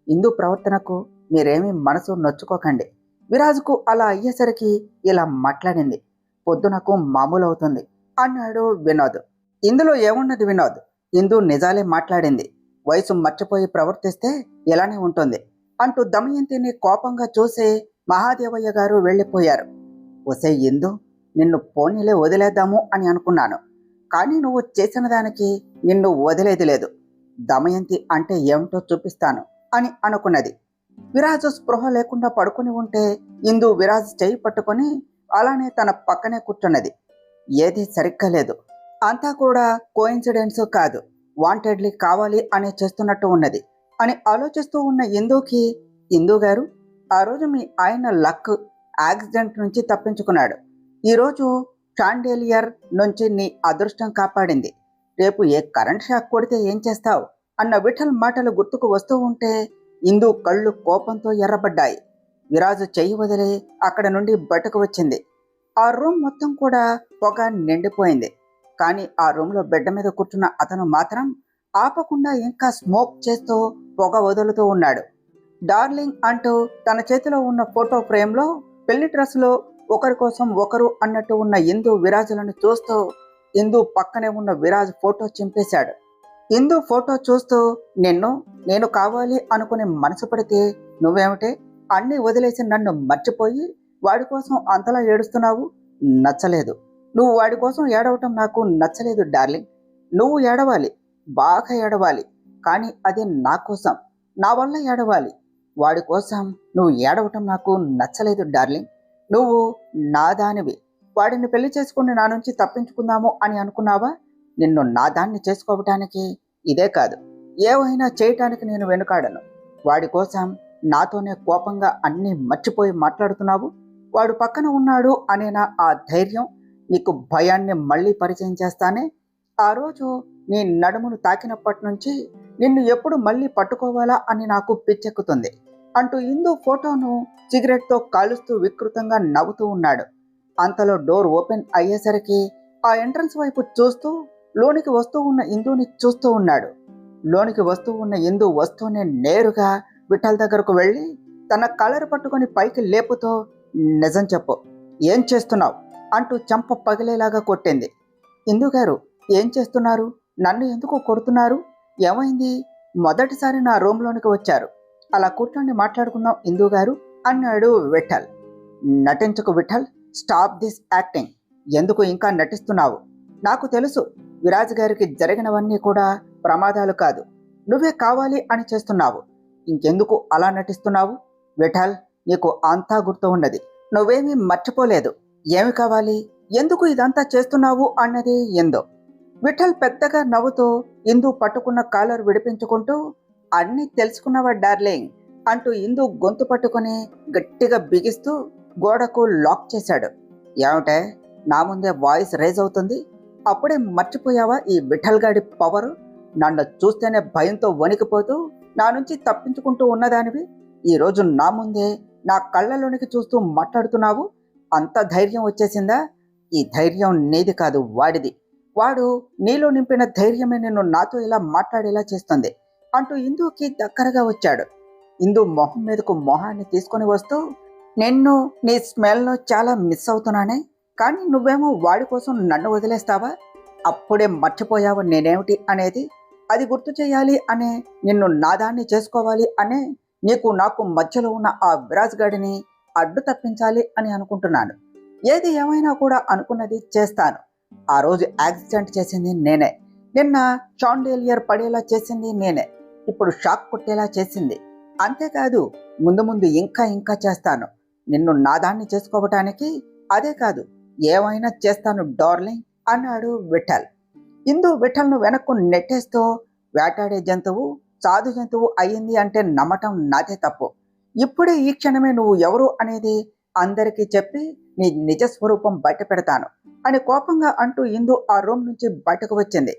ఇందు ప్రవర్తనకు మీరేమీ మనసు నొచ్చుకోకండి. విరాజుకు అలా అయ్యేసరికి ఇలా మాట్లాడింది. పొద్దునకు మామూలు అవుతుంది అన్నాడు వినోద్. ఇందులో ఏమున్నది వినోద్? ఇందు నిజాలే మాట్లాడింది. వయసు మర్చిపోయి ప్రవర్తిస్తే ఇలానే ఉంటుంది అంటూ దమయంతిని కోపంగా చూసి మహాదేవయ్య గారు వెళ్ళిపోయారు. ఒసే ఇందు, నిన్ను పోనీలే వదిలేద్దాము అని అనుకున్నాను. కానీ నువ్వు చేసిన దానికి నిన్ను వదిలేది లేదు. దమయంతి అంటే ఏమిటో చూపిస్తాను అని అనుకున్నది. విరాజు స్పృహ లేకుండా పడుకుని ఉంటే ఇందు విరాజ్ చేయి పట్టుకొని అలానే తన పక్కనే కూర్చున్నది. ఏది సరిగ్గా లేదు. అంతా కూడా కోయిన్సిడెన్స్ కాదు, వాంటెడ్లీ కావాలి అని చేస్తున్నట్టు ఉన్నది అని ఆలోచిస్తూ ఉన్న ఇందుకి, ఇందు గారు, ఆ రోజు మీ ఆయన లక్ యాక్సిడెంట్ నుంచి తప్పించుకున్నాడు. ఈరోజు షాండేలియర్ నుంచి నీ అదృష్టం కాపాడింది. రేపు ఏ కరెంట్ షాక్ కొడితే ఏం చేస్తావు అన్న విఠల్ మాటలు గుర్తుకు వస్తూ ఉంటే ఇందు కళ్ళు కోపంతో ఎర్రబడ్డాయి. విరాజు చెయ్యి వదిలి అక్కడ నుండి బయటకు వచ్చింది. ఆ రూమ్ మొత్తం కూడా పొగ నిండిపోయింది. కానీ ఆ రూమ్లో బెడ్ మీద కూర్చున్న అతను మాత్రం ఆపకుండా ఇంకా స్మోక్ చేస్తూ పొగ వదులుతూ ఉన్నాడు. డార్లింగ్ అంటూ తన చేతిలో ఉన్న ఫోటో ఫ్రేమ్లో పెళ్లి డ్రెస్లో ఒకరి కోసం ఒకరు అన్నట్టు ఉన్న ఇందు విరాజులను చూస్తూ ఇందు పక్కనే ఉన్న విరాజ్ ఫోటో చింపేశాడు. ఇందు ఫోటో చూస్తూ, నేను కావాలి అనుకుని మనసు పడితే నువ్వేమిటే అన్నీ వదిలేసి నన్ను మర్చిపోయి వాడి కోసం అంతలా ఏడుస్తున్నావు? నచ్చలేదు. నువ్వు వాడి కోసం ఏడవటం నాకు నచ్చలేదు డార్లింగ్. నువ్వు ఏడవాలి, బాగా ఏడవాలి. కానీ అది నా కోసం, నా వల్ల ఏడవాలి. వాడి కోసం నువ్వు ఏడవటం నాకు నచ్చలేదు డార్లింగ్. నువ్వు నా దానివి. వాడిని పెళ్లి చేసుకుని నా నుంచి తప్పించుకుందాము అని అనుకున్నావా? నిన్ను నా దాన్ని చేసుకోవటానికి ఇదే కాదు, ఏవైనా చేయటానికి నేను వెనుకాడను. వాడి కోసం నాతోనే కోపంగా అన్నీ మర్చిపోయి మాట్లాడుతున్నావు. వాడు పక్కన ఉన్నాడు అనేనా ఆ ధైర్యం? నీకు భయాన్ని మళ్ళీ పరిచయం చేస్తానే. ఆ రోజు నీ నడుమును తాకినప్పటి నుంచి నిన్ను ఎప్పుడు మళ్ళీ పట్టుకోవాలా అని నాకు పిచ్చెక్కుతుంది అంటూ ఇందు ఫోటోను సిగరెట్తో కాలుస్తూ వికృతంగా నవ్వుతూ ఉన్నాడు. అంతలో డోర్ ఓపెన్ అయ్యేసరికి ఆ ఎంట్రన్స్ వైపు చూస్తూ లోనికి వస్తూ ఉన్న ఇందుని చూస్తూ ఉన్నాడు. లోనికి వస్తూ ఉన్న ఇందు వస్తూనే నేరుగా విఠల్ దగ్గరకు వెళ్ళి తన కలర్ పట్టుకొని పైకి లేపుతో, నిజం చెప్పు, ఏం చేస్తున్నావు అంటూ చంప పగిలేలాగా కొట్టింది. ఇందు గారు, ఏం చేస్తున్నారు? నన్ను ఎందుకు కొడుతున్నారు? ఏమైంది? మొదటిసారి నా రూమ్లోనికి వచ్చారు. అలా కూర్చొని మాట్లాడుకుందాం ఇందు గారు అన్నాడు విఠల్. నటించకు విఠల్, స్టాప్ దిస్ యాక్టింగ్. ఎందుకు ఇంకా నటిస్తున్నావు? నాకు తెలుసు విరాజ్ గారికి జరిగినవన్నీ కూడా ప్రమాదాలు కాదు, నువ్వే కావాలి అని చేస్తున్నావు. ఇంకెందుకు అలా నటిస్తున్నావు? విఠల్, నీకు అంతా గుర్తు ఉన్నది. నువ్వేమీ మర్చిపోలేదు. ఏమి కావాలి? ఎందుకు ఇదంతా చేస్తున్నావు అన్నది ఇందు. విఠల్ పెద్దగా నవ్వుతూ ఇందు పట్టుకున్న కాలర్ విడిపించుకుంటూ, అన్నీ తెలుసుకున్నావా డార్లింగ్ అంటూ ఇందు గొంతు పట్టుకుని గట్టిగా బిగిస్తూ గోడకు లాక్ చేశాడు. ఏమిటే, నా ముందే వాయిస్ రైజ్ అవుతుంది? అప్పుడే మర్చిపోయావా ఈ విఠల్ గాడి పవరు? నన్ను చూస్తేనే భయంతో వణికిపోతూ నా నుంచి తప్పించుకుంటూ ఉన్నదానివి ఈరోజు నా ముందే నా కళ్ళలోనికి చూస్తూ మాట్లాడుతున్నావు. అంత ధైర్యం వచ్చేసిందా? ఈ ధైర్యం నీది కాదు, వాడిది. వాడు నీలో నింపిన ధైర్యమే నిన్ను నాతో ఇలా మాట్లాడేలా చేస్తుంది అంటూ ఇందుకి దగ్గరగా వచ్చాడు. ఇందు మొహం మీదకు మొహాన్ని తీసుకొని వస్తూ, నిన్ను నీ స్మెల్ను చాలా మిస్ అవుతున్నానే, కానీ నువ్వేమో వాడి కోసం నన్ను వదిలేస్తావా? అప్పుడే మర్చిపోయావు నేనేమిటి అనేది. అది గుర్తు చేయాలి అనే, నిన్ను నాదాన్ని చేసుకోవాలి అనే, నీకు నాకు మధ్యలో ఉన్న ఆ విరాజ్ గాడిని అడ్డు తప్పించాలి అని అనుకుంటున్నాను. ఏది ఏమైనా కూడా అనుకున్నది చేస్తాను. ఆ రోజు యాక్సిడెంట్ చేసింది నేనే. నిన్న షాండేలియర్ పడేలా చేసింది నేనే. ఇప్పుడు షాక్ కొట్టేలా చేసింది. అంతేకాదు, ముందు ముందు ఇంకా ఇంకా చేస్తాను. నిన్ను నాదాన్ని చేసుకోవటానికి అదే కాదు, ఏమైనా చేస్తాను డార్లింగ్ అన్నాడు విఠల్. ఇందు విఠల్ను వెనక్కు నెట్టేస్తూ, వేటాడే జంతువు సాధు జంతువు అయ్యింది అంటే నమ్మటం నాదే తప్పు. ఇప్పుడే ఈ క్షణమే నువ్వు ఎవరు అనేది అందరికీ చెప్పి నీ నిజస్వరూపం బయట పెడతాను అని కోపంగా అంటూ ఇందు ఆ రూమ్ నుంచి బయటకు వచ్చింది.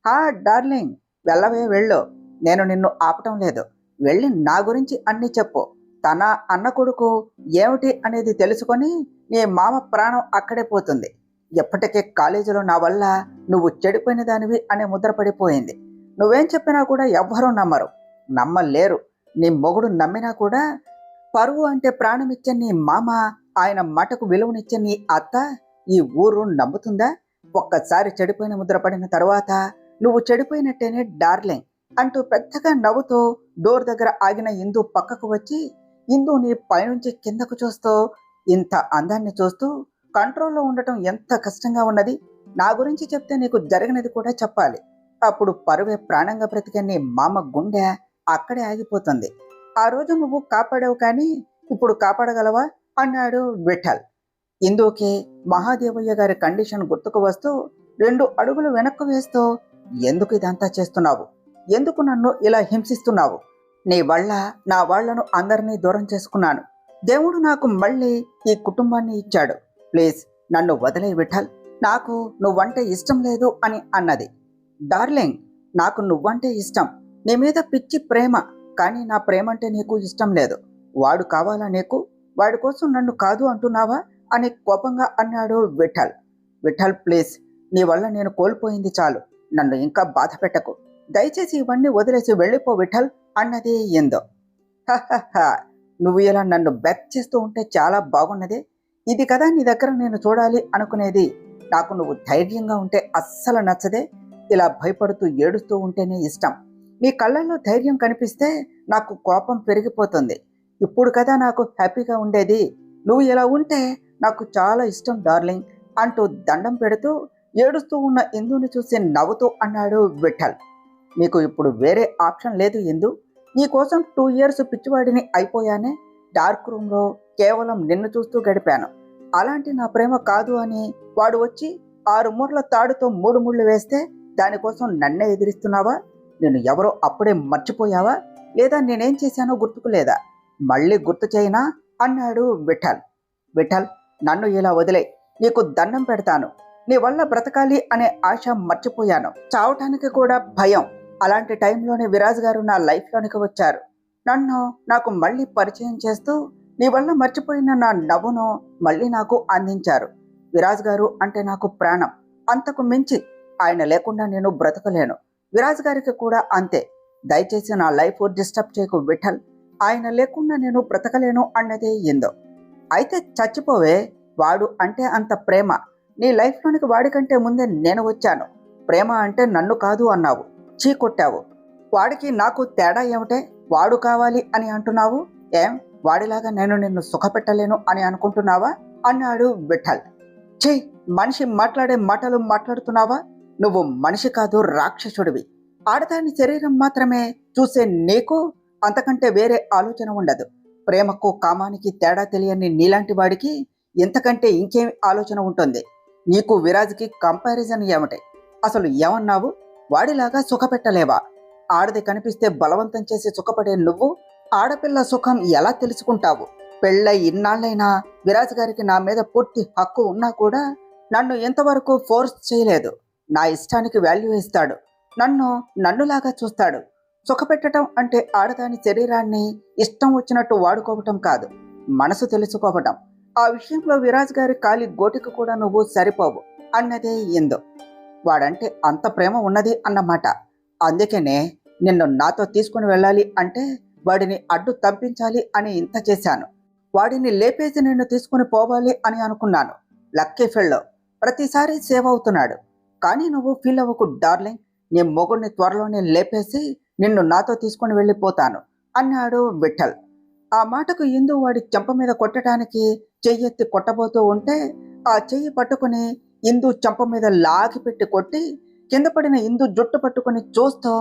హా డార్లింగ్, వెళ్ళవే వెళ్ళు. నేను నిన్ను ఆపటం లేదు. వెళ్ళి నా గురించి అన్నీ చెప్పు. తన అన్న కొడుకు ఏమిటి అనేది తెలుసుకొని నీ మామ ప్రాణం అక్కడే పోతుంది. ఎప్పటికే కాలేజీలో నా వల్ల నువ్వు చెడిపోయిన దానివి అనే ముద్ర పడిపోయింది. నువ్వేం చెప్పినా కూడా ఎవ్వరూ నమ్మరు, నమ్మలేరు. నీ మొగుడు నమ్మినా కూడా పరువు అంటే ప్రాణమిచ్చే నీ మామ, ఆయన మాటకు విలువనిచ్చే నీ అత్త ఈ ఊరు నమ్ముతుందా? ఒక్కసారి చెడిపోయిన ముద్ర పడిన తరువాత నువ్వు చెడిపోయినట్టేనే డార్లింగ్ అంటూ పెద్దగా నవ్వుతూ డోర్ దగ్గర ఆగిన ఇందు పక్కకు వచ్చి ఇందుని పైనుంచి కిందకు చూస్తూ, ఇంత అందాన్ని చూస్తూ కంట్రోల్లో ఉండటం ఎంత కష్టంగా ఉన్నది. నా గురించి చెప్తే నీకు జరిగినది కూడా చెప్పాలి. అప్పుడు పరువే ప్రాణంగా బ్రతికే నీ మామ గుండె అక్కడే ఆగిపోతుంది. ఆ రోజు నువ్వు కాపాడావు, కానీ ఇప్పుడు కాపాడగలవా అన్నాడు విఠల్. ఇందుకి మహాదేవయ్య గారి కండిషన్ గుర్తుకు వస్తూ 2 అడుగులు వెనక్కు వేస్తూ, ఎందుకు ఇదంతా చేస్తున్నావు? ఎందుకు నన్ను ఇలా హింసిస్తున్నావు? నీ వల్ల నా వాళ్లను అందరినీ దూరం చేసుకున్నాను. దేవుడు నాకు మళ్ళీ ఈ కుటుంబాన్ని ఇచ్చాడు. ప్లీజ్ నన్ను వదిలే విఠల్, నాకు నువ్వంటే ఇష్టం లేదు అని అన్నది. డార్లింగ్, నాకు నువ్వంటే ఇష్టం, నీ మీద పిచ్చి ప్రేమ, కానీ నా ప్రేమంటే నీకు ఇష్టం లేదు. వాడు కావాలా నీకు? వాడి కోసం నన్ను కాదు అంటున్నావా అని కోపంగా అన్నాడు విఠల్. విఠల్ ప్లీజ్, నీ వల్ల నేను కోల్పోయింది చాలు, నన్ను ఇంకా బాధ పెట్టకు, దయచేసి ఇవన్నీ వదిలేసి వెళ్ళిపో విఠల్ అన్నది ఏందో. నువ్వు ఇలా నన్ను బెక్ చేస్తూ ఉంటే చాలా బాగున్నది. ఇది కదా నీ దగ్గర నేను చూడాలి అనుకునేది. నాకు నువ్వు ధైర్యంగా ఉంటే అస్సలు నచ్చదే. ఇలా భయపడుతూ ఏడుస్తూ ఉంటేనే ఇష్టం. నీ కళ్ళల్లో ధైర్యం కనిపిస్తే నాకు కోపం పెరిగిపోతుంది. ఇప్పుడు కదా నాకు హ్యాపీగా ఉండేది. నువ్వు ఇలా ఉంటే నాకు చాలా ఇష్టం డార్లింగ్ అంటూ దండం పెడుతూ ఏడుస్తూ ఉన్న ఇందుని చూసి నవ్వుతూ అన్నాడు విఠల్. నీకు ఇప్పుడు వేరే ఆప్షన్ లేదు ఇందు. నీకోసం 2 ఇయర్స్ పిచ్చివాడిని అయిపోయానే. డార్క్ రూమ్లో కేవలం నిన్ను చూస్తూ గడిపాను. అలాంటి నా ప్రేమ కాదు అని వాడు వచ్చి 6 మూరల తాడుతో 3 ముళ్ళు వేస్తే దానికోసం నన్నే ఎదిరిస్తున్నావా? నేను ఎవరో అప్పుడే మర్చిపోయావా? లేదా నేనేం చేశానో గుర్తుకు లేదా? మళ్ళీ గుర్తు చేయనా అన్నాడు విఠల్. విఠల్, నన్ను ఇలా వదిలే, నీకు దండం పెడతాను. నీ వల్ల బ్రతకాలి అనే ఆశ మర్చిపోయాను. చావటానికి కూడా భయం. అలాంటి టైంలోనే విరాజ్ గారు నా లైఫ్లోనికి వచ్చారు. నన్ను నాకు మళ్ళీ పరిచయం చేస్తూ నీ వల్ల మర్చిపోయిన నా నవ్వును మళ్ళీ నాకు అందించారు. విరాజ్ గారు అంటే నాకు ప్రాణం. అంతకు మించి ఆయన లేకుండా నేను బ్రతకలేను. విరాజ్ గారికి కూడా అంతే. దయచేసి నా లైఫ్ డిస్టర్బ్ చేయకు విఠల్. ఆయన లేకుండా నేను బ్రతకలేను అన్నదే ఏందో. అయితే చచ్చిపోవే. వాడు అంటే అంత ప్రేమ. నీ లైఫ్లోనికి వాడికంటే ముందే నేను వచ్చాను. ప్రేమ అంటే నన్ను కాదు అన్నావు, చీ కొట్టావు. వాడికి నాకు తేడా ఏమిటే? వాడు కావాలి అని అంటున్నావు. ఏం వాడిలాగా నేను నిన్ను సుఖపెట్టలేను అని అనుకుంటున్నావా అన్నాడు విఠల్. ఛీ, మనిషి మాట్లాడే మాటలు మాట్లాడుతున్నావా? నువ్వు మనిషి కాదు, రాక్షసుడివి. ఆడదాని శరీరం మాత్రమే చూసే నీకు అంతకంటే వేరే ఆలోచన ఉండదు. ప్రేమకు కామానికి తేడా తెలియని నీలాంటి వాడికి ఇంతకంటే ఇంకేం ఆలోచన ఉంటుంది? నీకు విరాజ్కి కంపారిజన్ ఏమిటి? అసలు ఏమన్నావు? వాడిలాగా సుఖపెట్టలేవా? ఆడది కనిపిస్తే బలవంతం చేసి సుఖపడే నువ్వు ఆడపిల్ల సుఖం ఎలా తెలుసుకుంటావు? పెళ్ళై ఇన్నాళ్ళైనా విరాజ్ గారికి నా మీద పూర్తి హక్కు ఉన్నా కూడా నన్ను ఇంతవరకు ఫోర్స్ చేయలేదు. నా ఇష్టానికి వాల్యూ ఇస్తాడు. నన్నులాగా చూస్తాడు. సుఖపెట్టడం అంటే ఆడదాని శరీరాన్ని ఇష్టం వచ్చినట్టు వాడుకోవటం కాదు, మనసు తెలుసుకోవటం. ఆ విషయంలో విరాజ్ గారి కాలి గోటికి కూడా నువ్వు సరిపోవు అన్నదే ఏందో. వాడంటే అంత ప్రేమ ఉన్నది అన్నమాట. అందుకనే నిన్ను నాతో తీసుకుని వెళ్ళాలి అంటే వాడిని అడ్డు తప్పించాలి అని ఇంత చేశాను. వాడిని లేపేసి నిన్ను తీసుకుని పోవాలి అని అనుకున్నాను. లక్కీ ఫెల్లో ప్రతిసారి సేవ్ అవుతున్నాడు. కానీ నువ్వు ఫీల్ అవ్వకు డార్లింగ్. నీ మొగుడిని త్వరలోనే లేపేసి నిన్ను నాతో తీసుకుని వెళ్ళిపోతాను అన్నాడు విఠల్. ఆ మాటకు ఇందు వాడి చెంప మీద కొట్టడానికి చెయ్యెత్తి కొట్టబోతూ ఉంటే ఆ చెయ్యి పట్టుకుని ఇందు చెంప మీద లాగి పెట్టి కొట్టి కింద పడిన ఇందు జుట్టు పట్టుకుని చూస్తూ,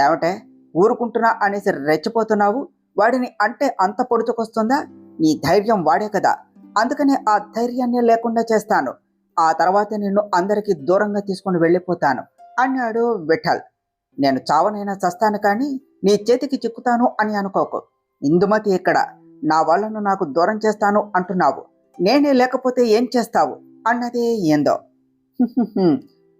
ఏమిటే ఊరుకుంటున్నా అనేసి రెచ్చిపోతున్నావు? వాడిని అంటే అంత పొడుచుకొస్తుందా? నీ ధైర్యం వాడే కదా, అందుకనే ఆ ధైర్యాన్ని లేకుండా చేస్తాను. ఆ తర్వాత నిన్ను అందరికీ దూరంగా తీసుకుని వెళ్ళిపోతాను అన్నాడు విఠల్. నేను చావనైనా చస్తాను, కానీ నీ చేతికి చిక్కుతాను అని అనుకోకు. ఇందుమతి ఇక్కడ. నా వాళ్ళను నాకు దూరం చేస్తాను అంటున్నావు. నేనే లేకపోతే ఏం చేస్తావు అన్నదే ఏందో.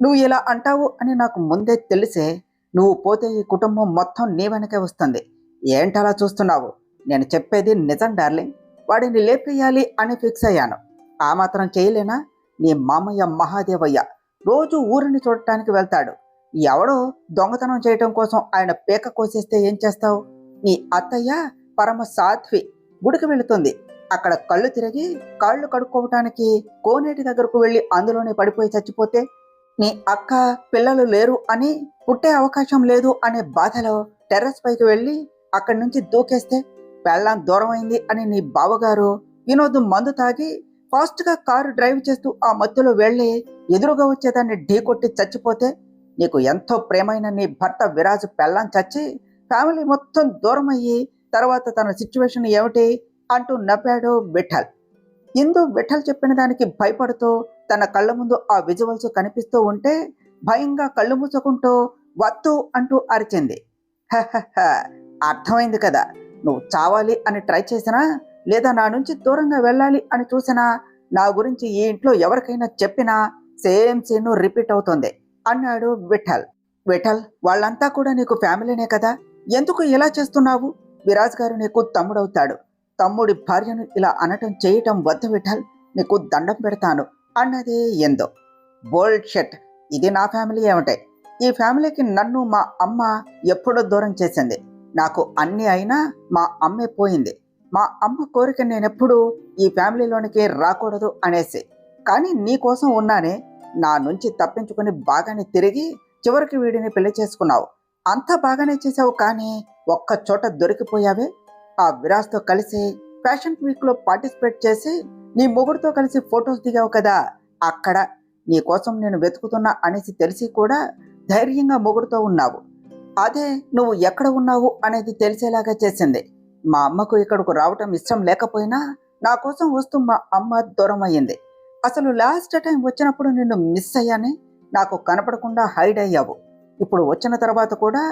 నువ్వు ఇలా అంటావు అని నాకు ముందే తెలిసే. నువ్వు పోతే ఈ కుటుంబం మొత్తం నీ వెనకే వస్తుంది. ఏంటలా చూస్తున్నావు? నేను చెప్పేది నిజం డార్లింగ్. వాడిని లేపేయాలి అని ఫిక్స్ అయ్యాను. ఆ మాత్రం చేయలేనా? నీ మామయ్య మహాదేవయ్య రోజు ఊరిని చూడటానికి వెళ్తాడు. ఎవడో దొంగతనం చేయటం కోసం ఆయన పీక కోసేస్తే ఏం చేస్తావు? నీ అత్తయ్య పరమ సాధ్వి, గుడికి వెళుతుంది. అక్కడ కళ్ళు తిరిగి కాళ్ళు కడుక్కోవటానికి కోనేటి దగ్గరకు వెళ్ళి అందులోనే పడిపోయి చచ్చిపోతే, నీ అక్క పిల్లలు లేరు అని, పుట్టే అవకాశం లేదు అనే బాధలో టెర్రస్ పైకి వెళ్ళి అక్కడి నుంచి దూకేస్తే, పెళ్ళాం దూరమైంది అని నీ బావగారు వినోద్ మందు తాగి ఫాస్ట్ గా కారు డ్రైవ్ చేస్తూ ఆ మధ్యలో వెళ్ళి ఎదురుగా వచ్చేదాన్ని ఢీకొట్టి చచ్చిపోతే, నీకు ఎంతో ప్రేమైన నీ భర్త విరాజు పెళ్ళాం చచ్చి ఫ్యామిలీ మొత్తం దూరం అయ్యి తర్వాత తన సిచ్యువేషన్ ఏమిటి అంటూ నవ్వాడు విఠల్. ఇందు విఠల్ చెప్పిన దానికి భయపడుతూ తన కళ్ళ ముందు ఆ విజువల్స్ కనిపిస్తూ ఉంటే భయంగా కళ్ళు మూసుకుంటూ వద్దు అంటూ అరిచింది. "హహహ, అర్థమైంది కదా. నువ్వు చావాలి అని ట్రై చేసినా లేదా నా నుంచి దూరంగా వెళ్ళాలి అని చూసినా, నా గురించి ఈ ఇంట్లో ఎవరికైనా చెప్పినా సేమ్ సీన్ రిపీట్ అవుతుంది" అన్నాడు విఠల్. విఠల్, వాళ్ళంతా కూడా నీకు ఫ్యామిలీనే కదా, ఎందుకు ఇలా చేస్తున్నావు? విరాజ్ గారు నీకు తమ్ముడవుతాడు. తమ్ముడి భార్యను ఇలా అనటం చేయటం వద్దు విఠల్, నీకు దండం పెడతాను అన్నది ఎందో. బోల్డ్ షెట్, ఇది నా ఫ్యామిలీ ఏమిటే? ఈ ఫ్యామిలీకి నన్ను మా అమ్మ ఎప్పుడో దూరం చేసింది. నాకు అన్నీ అయినా మా అమ్మే పోయింది. మా అమ్మ కోరిక నేనెప్పుడు ఈ ఫ్యామిలీలోనికి రాకూడదు అనేసి. కానీ నీ కోసం ఉన్నానే. నా నుంచి తప్పించుకుని బాగానే తిరిగి చివరికి వీడిని పెళ్లి చేసుకున్నావు. అంతా బాగానే చేసావు, కానీ ఒక్క చోట దొరికిపోయావే. ఆ విరాజ్తో కలిసి ఫ్యాషన్ వీక్ లో పార్టిసిపేట్ చేసి నీ మొగుడుతో కలిసి ఫొటోస్ దిగావు కదా, అక్కడ నీ కోసం నేను వెతుకుతున్నా అనేసి తెలిసి కూడా ధైర్యంగా మొగుడుతో ఉన్నావు. అదే నువ్వు ఎక్కడ ఉన్నావు అనేది తెలిసేలాగా చేసింది. మా అమ్మకు ఇక్కడకు రావటం ఇష్టం లేకపోయినా నా కోసం వస్తూ మా అమ్మ దూరం అయ్యింది. అసలు లాస్ట్ టైం వచ్చినప్పుడు నిన్ను మిస్ అయ్యానే, నాకు కనపడకుండా హైడ్ అయ్యావు. ఇప్పుడు వచ్చిన తర్వాత కూడా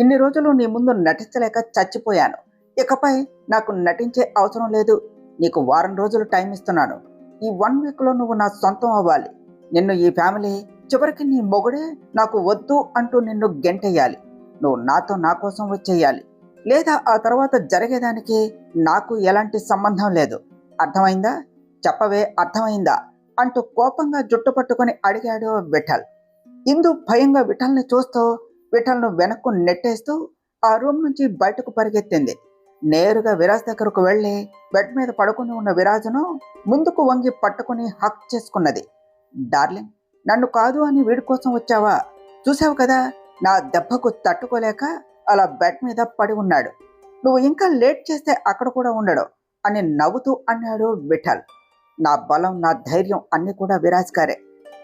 ఇన్ని రోజులు నీ ముందు నటించలేక చచ్చిపోయాను. ఇకపై నాకు నటించే అవసరం లేదు. నీకు వారం రోజులు టైం ఇస్తున్నాను. ఈ 1 వీక్ లో నువ్వు నా సొంతం అవ్వాలి. నిన్ను ఈ ఫ్యామిలీ, చివరికి నీ మొగుడే నాకు వద్దు అంటూ నిన్ను గెంటేయాలి. నువ్వు నాతో నా కోసం వచ్చేయాలి. లేదా ఆ తర్వాత జరిగేదానికి నాకు ఎలాంటి సంబంధం లేదు. అర్థమైందా? చెప్పవే, అర్థమైందా అంటూ కోపంగా జుట్టు పట్టుకొని అడిగాడు విఠల్. ఇందు భయంగా విఠల్ని చూస్తూ విఠల్ను వెనక్కు నెట్టేస్తూ ఆ రూమ్ నుంచి బయటకు పరిగెత్తింది. నేరుగా విరాజ్ దగ్గరకు వెళ్ళి బెడ్ మీద పడుకుని ఉన్న విరాజును ముందుకు వంగి పట్టుకుని హక్ చేసుకున్నది. డార్లింగ్, నన్ను కాదు అని వీడి కోసం వచ్చావా? చూసావు కదా, నా దెబ్బకు తట్టుకోలేక అలా బెడ్ మీద పడి ఉన్నాడు. నువ్వు ఇంకా లేట్ చేస్తే అక్కడ కూడా ఉండడు అని నవ్వుతూ అన్నాడు విఠల్. నా బలం, నా ధైర్యం అన్ని కూడా విరాజ్ గారే.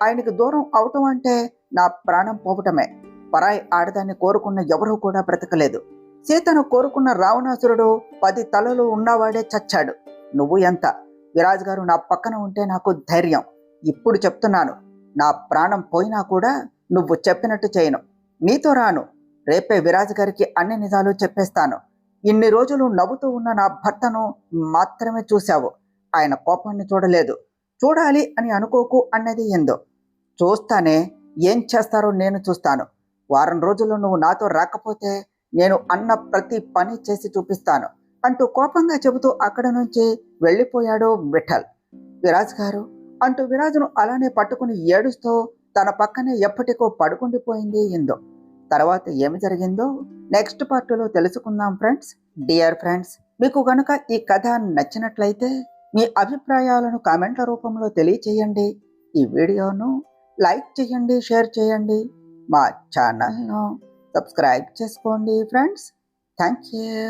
ఆయనకి దూరం అవటం అంటే నా ప్రాణం పోవటమే. పరాయి ఆడదాన్ని కోరుకున్న ఎవరూ కూడా బ్రతకలేదు. సీతను కోరుకున్న రావణాసురుడు 10 తలలు ఉన్నవాడే చచ్చాడు. నువ్వు ఎంత? విరాజ్ గారు నా పక్కన ఉంటే నాకు ధైర్యం. ఇప్పుడు చెప్తున్నాను, నా ప్రాణం పోయినా కూడా నువ్వు చెప్పినట్టు చేయను. నీతో రాను. రేపే విరాజ్ గారికి అన్ని నిజాలు చెప్పేస్తాను. ఇన్ని రోజులు నవ్వుతూ ఉన్న నా భర్తను మాత్రమే చూశావు. ఆయన కోపాన్ని చూడలేదు. చూడాలి అని అనుకోకు అన్నది ఎందో. చూస్తానే, ఏం చేస్తారో నేను చూస్తాను. వారం రోజుల్లో నువ్వు నాతో రాకపోతే నేను అన్న ప్రతి పని చేసి చూపిస్తాను అంటూ కోపంగా చెబుతూ అక్కడి నుంచి వెళ్ళిపోయాడు విఠల్. విరాజ్ గారు అంటూ విరాజును అలానే పట్టుకుని ఏడుస్తూ తన పక్కనే ఎప్పటికో పడుకుండిపోయింది ఎందో. తర్వాత ఏమి జరిగిందో నెక్స్ట్ పార్ట్లో తెలుసుకుందాం ఫ్రెండ్స్. డియర్ ఫ్రెండ్స్, మీకు గనుక ఈ కథ నచ్చినట్లయితే మీ అభిప్రాయాలను కామెంట్ల రూపంలో తెలియచేయండి. ఈ వీడియోను లైక్ చేయండి, షేర్ చేయండి. మా ఛానల్ను సబ్స్క్రైబ్ చేసుకోండి ఫ్రెండ్స్. Thank you.